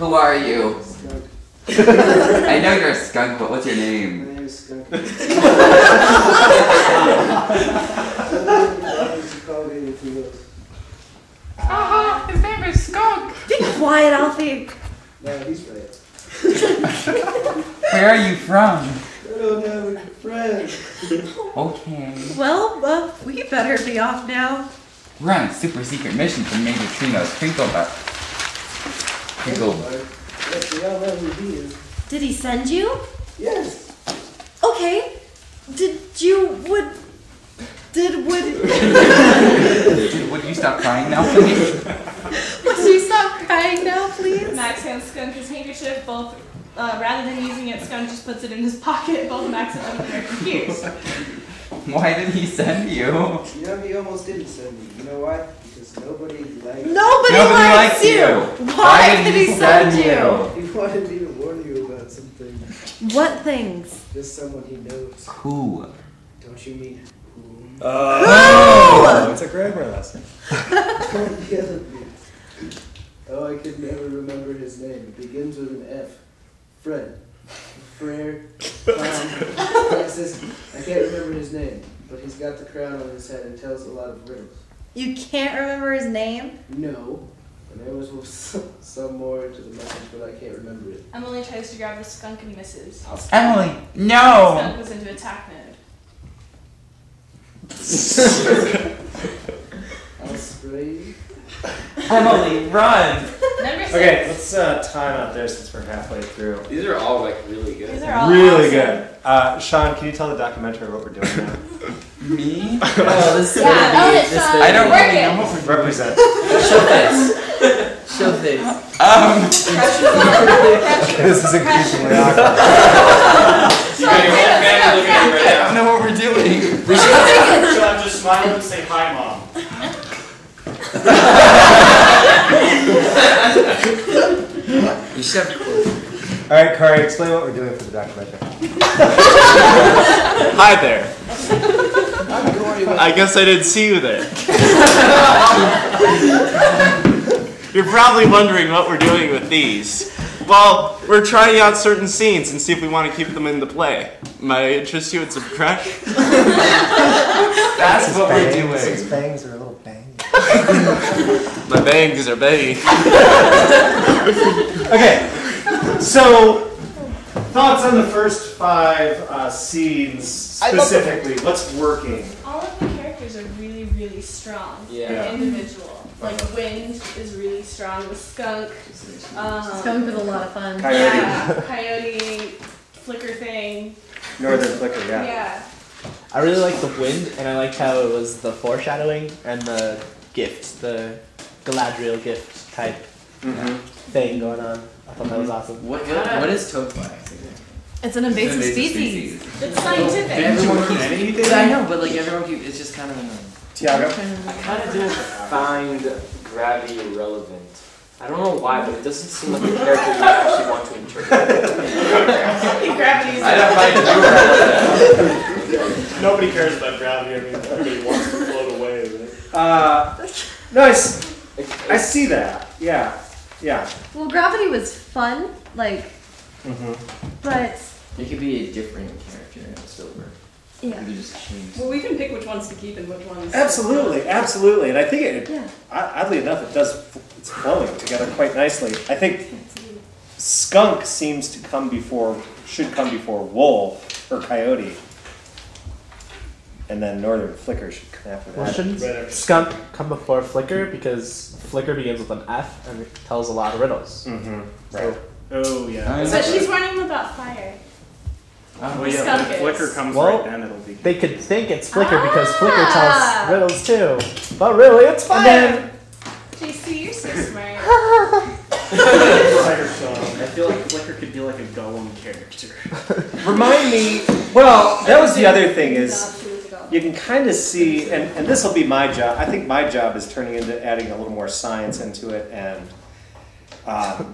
Who are you? Skunk. I know you're a skunk, but what's your name? My name is Skunk. His name is Skunk. Be quiet, Alfie. No, he's right. Where are you from? I don't have a friend. Okay. Well, we better be off now. We're on a super secret mission from Major Trino's Crinkle. Yes, we all know who he is. Did he send you? Yes. Okay. Would you stop crying now, please? Would you stop crying now, please? Max hands Skunk his handkerchief, both, rather than using it, Skunk just puts it in his pocket. Both Max and Uncle are confused. Why did he send you? You know, he almost didn't send me. You know why? Because nobody likes me. Nobody likes you. Why did he send you? He wanted me to warn you about some things. What things? Just someone he knows. Who? Don't you mean who? Oh, it's a grammar lesson. Don't yell at me. Oh, I could never remember his name. It begins with an F. Fred. Frere. Francis. I can't remember his name, but he's got the crown on his head and tells a lot of riddles. You can't remember his name? No. And there was some more to the message, but I can't remember it. Emily tries to grab the Skunk and misses. Emily, no! Skunk goes into attack mode. I'll spray you. Emily, run! Number 6. Okay, let's time out there since we're halfway through. These are all like really good. These are all Really awesome. good. Sean, can you tell the documentary what we're doing now? Me? Oh, this is Yeah, gonna be it's, this I I don't Work really it. know what we're doing. Represent. Show face. Show face. This is increasingly awkward. You gotta look at it I right don't know what we're doing. We should. Sean, just smile and say hi, Mom. You should have. All right, Kari, explain what we're doing for the documentary. Hi there. I guess I didn't see you there. You're probably wondering what we're doing with these. Well, we're trying out certain scenes and see if we want to keep them in the play. Might interest you in some crush? That's what we're His doing. bangs are a little bang. My bangs are banging. Okay, so thoughts on the first 5 scenes specifically? What's working? All of the characters are really, really strong. Yeah. And individual. Like Wind is really strong with Skunk. Skunk was a lot of fun. Coyote. Yeah. Coyote, Flicker thing. Northern Flicker, yeah. Yeah. I really liked the wind, and I liked how it was the foreshadowing and the gift, the Galadriel gift type thing going on. I thought that was awesome. What is toadfly? It's an invasive species. It's scientific. Everyone keeps. I know, but like everyone keeps. It's just kind of annoying. Tiago? I kind of didn't find gravity irrelevant. I don't know why, but it doesn't seem like a character you actually want to interpret. Gravity is I don't find it irrelevant. Nobody cares about gravity. I mean, everybody wants to float away, right? Nice. I see that. Yeah. Yeah. Well, Gravity was fun, like, but It could be a different character and it'll still work. yeah. You could just change. Well, we can pick which ones to keep and which ones. Absolutely, absolutely. And I think it, Yeah. oddly enough, it's flowing together quite nicely. I think Skunk seems to should come before Wolf or Coyote. And then Northern Flicker should come after that. Well, shouldn't Right after. Skunk come before Flicker because Flicker begins with an F and it tells a lot of riddles. Mm-hmm. So, Right. Oh, yeah. But she's warning him about fire. Oh, yeah. Skunk When is. Flicker comes Well, right then, it'll be. they could think it's Flicker because Flicker Ah! tells riddles too, but really it's fire. then- JC, you're so smart. I feel like Flicker could be like a Gollum character. Remind me, well, that was the other thing is, you can kind of see, and this will be my job, I think my job is turning into adding a little more science into it and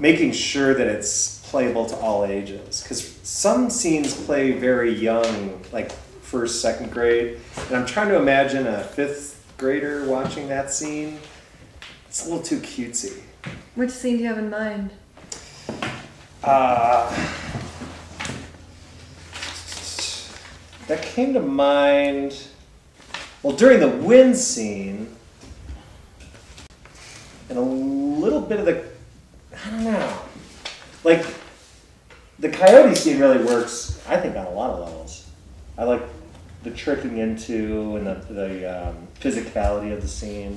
making sure that it's playable to all ages. Because some scenes play very young, like first, second grade, and I'm trying to imagine a 5th grader watching that scene. It's a little too cutesy. Which scene do you have in mind? That came to mind. Well, during the wind scene, and a little bit of the, I don't know, like the coyote scene really works, I think, on a lot of levels. I like the tricking into and the physicality of the scene.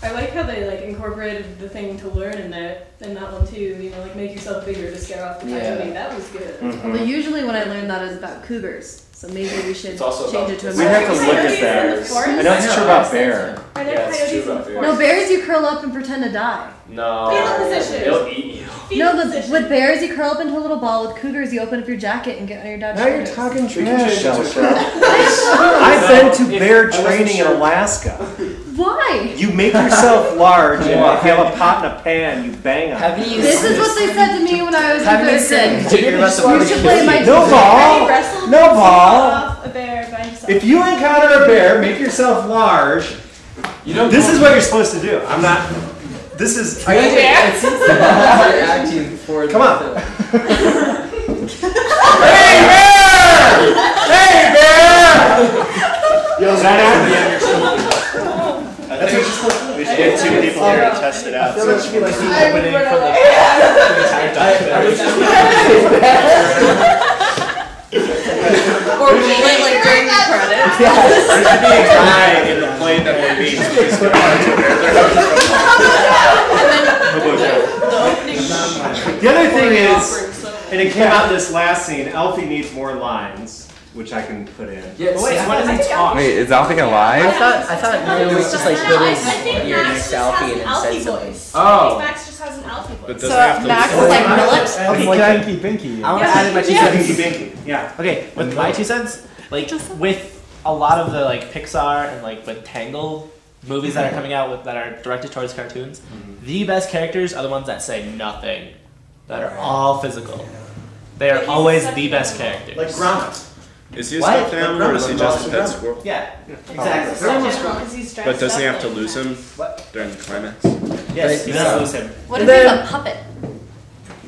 I like how they like incorporated the thing to learn in that one too. You know, like make yourself bigger to scare off the coyote. That was good. Mm-hmm. But usually when I learn that is about cougars. So maybe we should It's also change about- it to a We have to bear. look at Coyotes in the that. forest? I know it's true about bear. Are there Yeah, it's coyotes true in the about bears. No, bears you curl up and pretend to die. No. Fetal position. They'll eat you. No, with bears you curl up into a little ball. With cougars you open up your jacket and get on your dad's Now you're shoulders. talking can trash, change it to- Shell. I've been to bear If I wasn't training in sure- Alaska. Why? You make yourself large, and if you have a pot and a pan, you bang on Have it. you This is what they said to me when I was in Have you third grade. seen Junior Wrestle? You should play my No Have ball. you wrestled No ball. off a bear by yourself? If you encounter a bear, make yourself large. You don't. This is what you're supposed to do. I'm not. This is. It seems like you're acting for Come the on. film. Hey bear! Hey bear! Is that That's what you're supposed to do. We should get two people here to test it out. I feel like she like the opening for the Or roll it like during the credits. There should be a guy in the plane that we're meeting. The other thing is, and it came out in this last scene, Elfie needs more lines, which I can put in. Yeah, But wait, see, what does he talk? Wait, is Alfie I alive? thought it was just like put his ear next to Alfie and then said something. Oh. Max just has an Alfie voice. But So doesn't have to Max listen. is like Millet. Okay, Like can Pinky Pinky. I want to add in my 2 Pinky cents. Binky. Yeah. Okay, with my 2 cents, like with a lot of the like Pixar and like with Tangled movies that are coming out with that are directed towards cartoons, the best characters are the ones that say nothing, that are all physical. They are Like, he's always such the a best animal. character. Like Gromit. Is he a What? stuffed animal or is he just a pet squirrel? Yeah, Such exactly. an animal 'cause he's dressed But doesn't he up have to like lose that. him What? during the climax? Yes, he does lose him. What if And he's then- a puppet?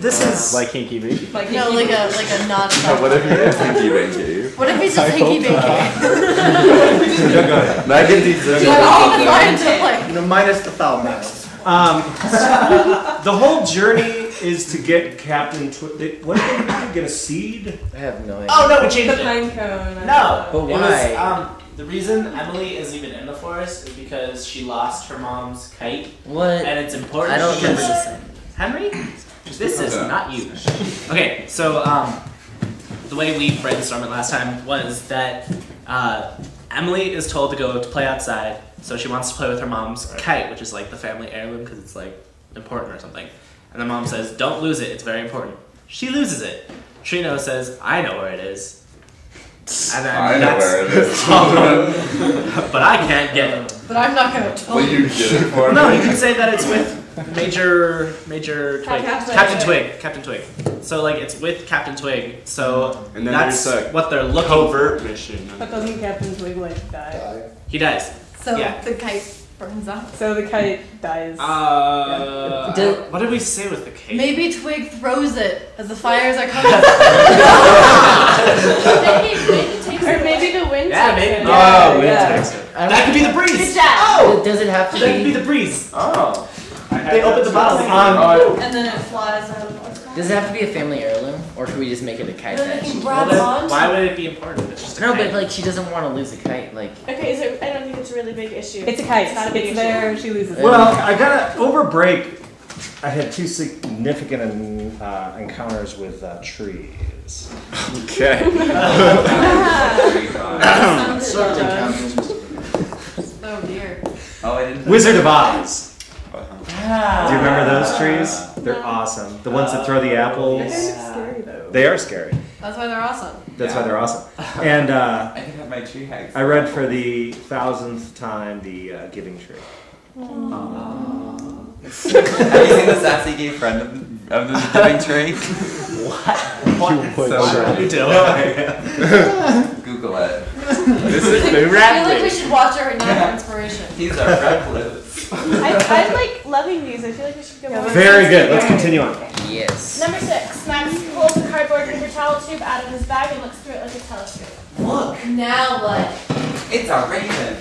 This is Like Hinky Binky. Like No, like a not. What if he is Pinky Binky? What if he's just I hope Hinky Binky? That gets easy. All the lines are like. Minus the foul mouse. the whole journey is to get Captain Twig. What did they do? Get a seed? I have no idea. Oh no, we changed the pine cone. No, But it why? was, the reason Emily is even in the forest is because she lost her mom's kite. What? And it's important. I don't because- remember this thing. Henry? This is not you. Okay, so the way we brainstormed it last time was that Emily is told to go to play outside, so she wants to play with her mom's kite, which is like the family heirloom because it's like important or something. And the mom says, "Don't lose it. It's very important." She loses it. Trino says, "I know where it is." And then I know where it is. but I can't get it. But I'm not gonna tell Will you get it for me? No, you can say that it's with Major Twig. Captain Twig. Captain Twig. So like it's with Captain Twig. So And then that's there's a what they're looking covert for. mission. But doesn't Captain Twig like die? He dies. So Yeah. the kite burns up. So the kite dies. What did we say with the cake? Maybe Twig throws it as the fires are coming. Or maybe the wind Yeah, takes maybe. it. Oh, wind yeah. takes it. That could be the breeze. Good job. Oh, Does it have to that could be be? the breeze. Oh. They opened the bottle. And then it flies out of what's called. Does it have to be a family heirloom, or can we just make it a kite Then that they can she? grab Well, then, on. why would it be important? It's just a No, kite. but like she doesn't want to lose a kite. Like Okay, is it, I don't think it's a really big issue. It's a kite. It's not a big It's issue. there. She loses it. Well, I got over break. I had two significant encounters with trees. Okay. Oh dear. Oh, I didn't. Wizard of Oz. Uh-huh. Do you remember those trees? They're awesome. The ones that throw the apples. Scary though. They are scary. That's why they're awesome. That's why they're awesome. And I can have my tree hacks. I read for the 1000th time the Giving Tree. Have you seen the sassy gay friend of the Giving Tree? What? So What are you doing? Google it. This is the I feel like we rat should watch it right now for inspiration. These are recluse. I'm like loving these. I feel like we should go more. Very good. Let's continue on. Yes. Number 6. Max pulls a cardboard paper towel tube out of his bag and looks through it like a telescope. Look, Now what? it's a raven.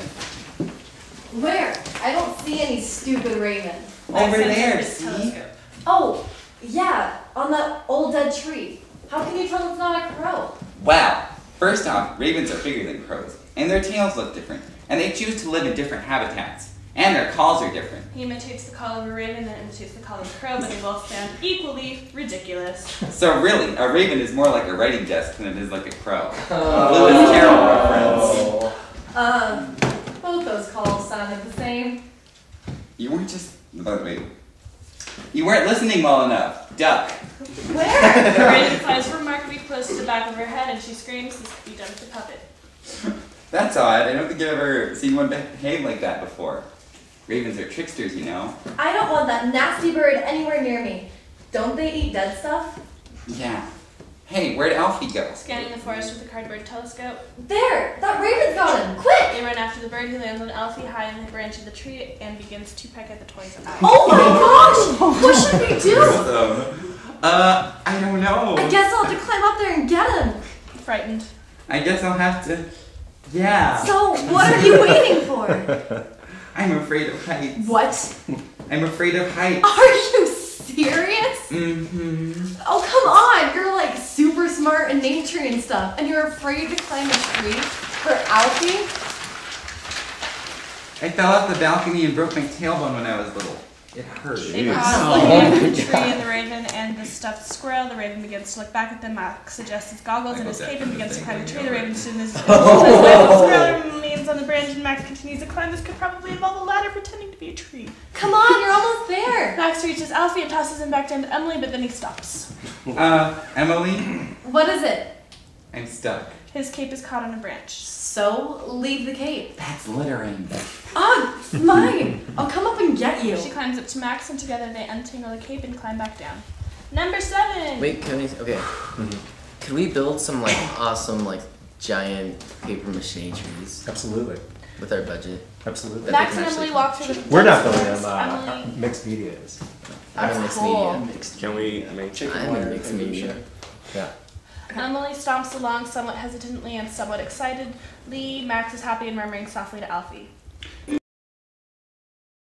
Where? I don't see any stupid raven. Over Max there, enters the see? telescope. Oh, yeah, on that old dead tree. How can you tell it's not a crow? Well, first off, ravens are bigger than crows, and their tails look different, and they choose to live in different habitats, and their calls are different. He imitates the call of a raven and imitates the call of a crow, but they both sound equally ridiculous. So really, a raven is more like a writing desk than it is like a crow. Lewis Carroll reference. Both those calls sounded the same. You weren't just... Wait. You weren't listening well enough. Duck. Where? The raven flies remarkably close to the back of her head and she screams, "This could be done with a puppet." That's odd. I don't think I've ever seen one behave like that before. Ravens are tricksters, you know. I don't want that nasty bird anywhere near me. Don't they eat dead stuff? Yeah. Hey, where'd Alfie go? Scanning the forest with a cardboard telescope, There! That raven's got him! Quick! they run after the bird who lands on Alfie high in the branch of the tree and begins to peck at the toys out. Oh my gosh! What should we do? I don't know. I guess I'll have to climb up there and get him. Frightened. I guess I'll have to... Yeah. So, what are you waiting for? I'm afraid of heights. What? I'm afraid of heights. Are you serious? Mm-hmm. Oh, come on! You're like super smart in nature and stuff, and you're afraid to climb a tree for Alfie? I fell off the balcony and broke my tailbone when I was little. It hurt. They pass looking at the tree and the raven and the stuffed squirrel. The raven begins to look back at them. Max adjusts his goggles and his cape and begins to climb the tree. The raven soon as the squirrel remains on the branch and Max continues to climb. This could probably involve a ladder pretending to be a tree. Come on, you're almost there! Max reaches Alfie and tosses him back down to Emily, but then he stops. Emily? What is it? I'm stuck. His cape is caught on a branch. So, leave the cape. That's littering. Ah, mine! I'll come up and get you. She climbs up to Max and together they untangle the cape and climb back down. Number 7! Wait, can we? Okay. Could we build some like awesome like giant paper mache trees Absolutely. with our budget? Absolutely. Max and Emily walk through the We're not building forest. them. Emily, Mixed media is. I'm in mixed media. Can we make I'm in mixed media. Yeah. Emily stomps along somewhat hesitantly and somewhat excitedly. Max is happy and murmuring softly to Alfie.